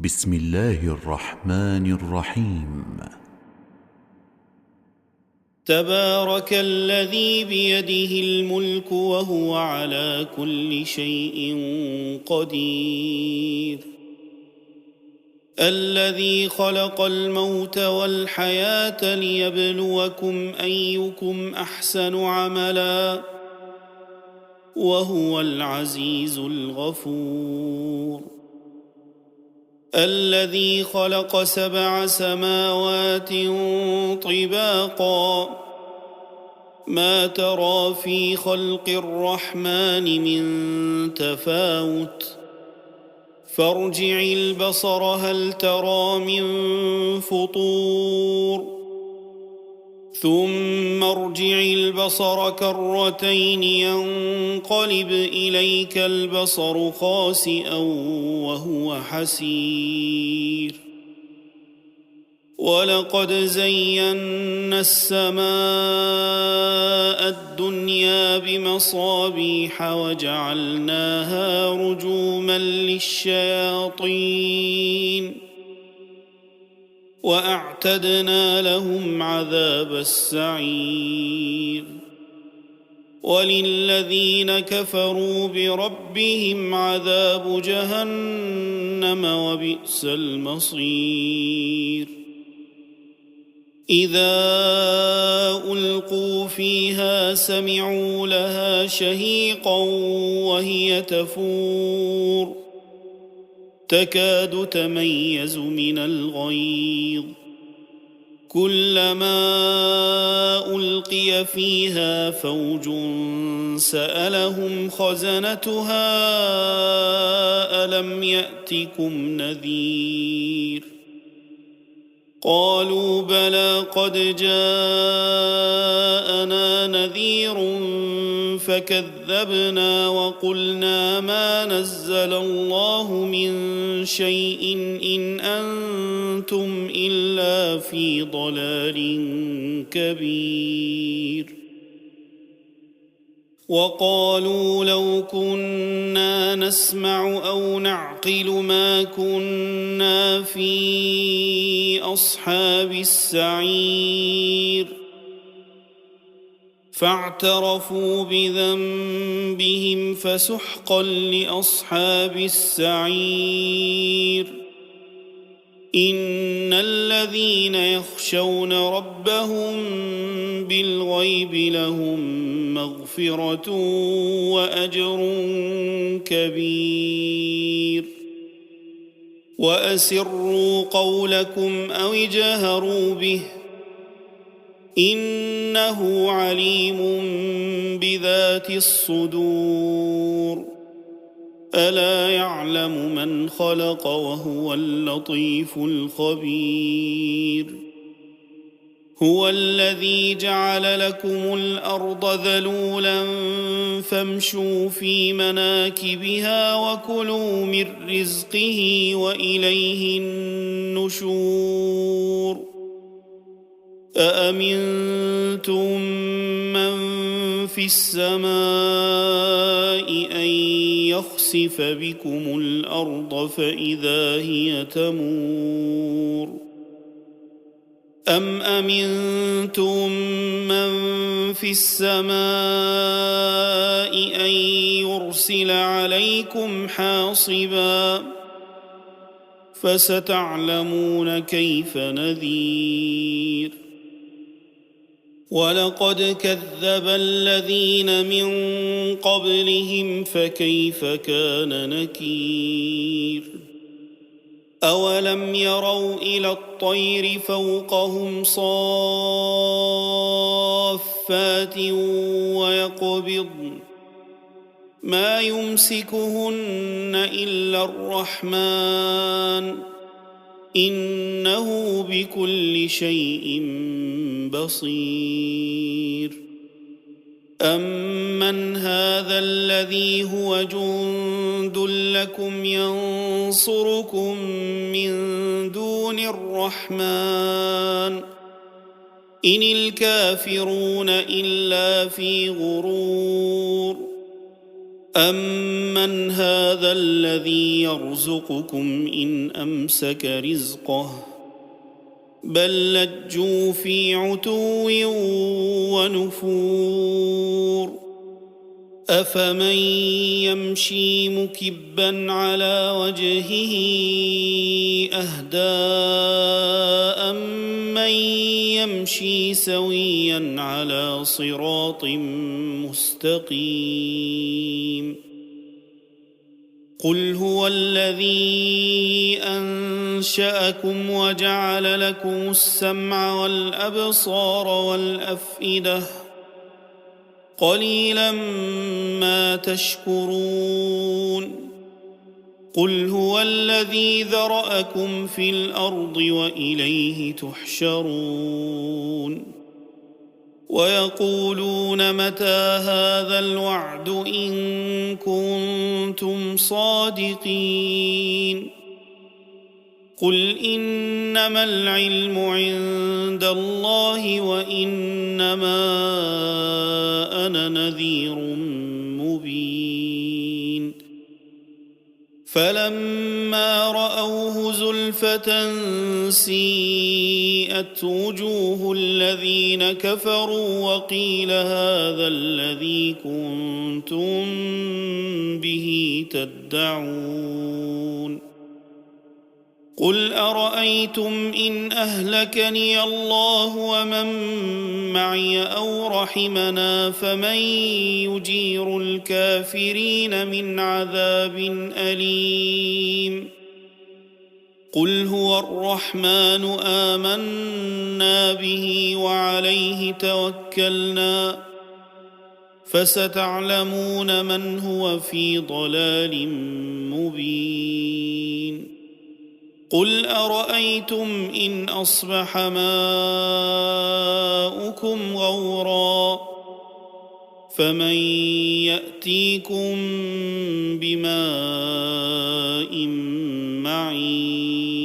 بسم الله الرحمن الرحيم. تبارك الذي بيده الملك وهو على كل شيء قدير. الذي خلق الموت والحياة ليبلوكم أيكم أحسن عملا وهو العزيز الغفور. الذي خلق 7 سماوات طباقا ما ترى في خلق الرحمن من تفاوت فارجع البصر هل ترى من فطور ثم ارجع البصر كرتين ينقلب إليك البصر خاسئا وهو حسير. ولقد زينا السماء الدنيا بمصابيح وجعلناها رجوما للشياطين وأعتدنا لهم عذاب السعير. وللذين كفروا بربهم عذاب جهنم وبئس المصير. إذا ألقوا فيها سمعوا لها شهيقا وهي تفور تكاد تميز من الغيظ كلما ألقي فيها فوج سألهم خزنتها ألم يأتكم نذير قالوا بلى قد جاءنا نذير فكذبنا وقلنا ما نزل الله من شيء إن أنتم إلا في ضلال كبير. وقالوا لو كنا نسمع أو نعقل ما كنا في أصحاب السعير فاعترفوا بذنبهم فسحقا لأصحاب السعير. إن الذين يخشون ربهم بالغيب لهم مغفرة وأجر كبير. وأسروا قولكم أو اجهروا به إنه عليم بذات الصدور. ألا يعلم من خلق وهو اللطيف الخبير. هو الذي جعل لكم الأرض ذلولا فامشوا في مناكبها وكلوا من رزقه وإليه النشور. أأمنتم من في السماء أن يخسف بكم الأرض فإذا هي تمور أم أمنتم من في السماء أن يرسل عليكم حاصبا فستعلمون كيف نذير. ولقد كذب الذين من قبلهم فكيف كان نكير. أولم يروا إلى الطير فوقهم صافات ويقبضن ما يمسكهن إلا الرحمن إنه بكل شيء بصير. أمن هذا الذي هو جند لكم ينصركم من دون الرحمن إن الكافرون إلا في غرور. أَمَّنْ هَذَا الَّذِي يَرْزُقُكُمْ إِنْ أَمْسَكَ رِزْقَهُ بَل لَّجُّوا فِي عُتُوٍّ وَنُفُورٍ أَفَمَن يَمْشِي مُكِبًّا عَلَى وَجْهِهِ أَهْدَىٰ أَمَّن يَمْشِي سَوِيًّا عَلَى صِرَاطٍ مُّسْتَقِيمٍ قُلْ هُوَ الَّذِي أَنشَأَكُمْ وَجَعَلَ لَكُمُ السَّمْعَ وَالْأَبْصَارَ وَالْأَفْئِدَةَ قَلِيلًا مَا تَشْكُرُونَ قُلْ هُوَ الَّذِي ذَرَأَكُمْ فِي الْأَرْضِ وَإِلَيْهِ تُحْشَرُونَ وَيَقُولُونَ مَتَىٰ هَٰذَا الْوَعْدُ إِن كُنتُمْ صَادِقِينَ قُلْ إِنَّمَا الْعِلْمُ عِندَ اللَّهِ وَإِنَّمَا أَنَا نَذِيرٌ مُّبِينٌ فَلَمَّا رَأَوْهُ زُلْفَةً سِيئَتْ وُجُوهُ الَّذِينَ كَفَرُوا وَقِيلَ هَٰذَا الَّذِي كُنتُم بِهِ تَدَّعُونَ قُلْ أَرَأَيْتُمْ إِنْ أَهْلَكَنِيَ اللَّهُ وَمَن مَّعِيَ أَوْ رَحِمَنَا فَمَن يُجِيرُ الْكَافِرِينَ مِنْ عَذَابٍ أَلِيمٍ قُلْ هُوَ الرَّحْمَٰنُ آمَنَّا بِهِ وَعَلَيْهِ تَوَكَّلْنَا فَسَتَعْلَمُونَ مَنْ هُوَ في ضَلَالٍ مُّبِينٍ قُلْ أَرَأَيْتُمْ إِنْ أَصْبَحَ مَاؤُكُمْ غَوْرًا فَمَن يَأْتِيكُم بِمَاءٍ مَّعِينٍ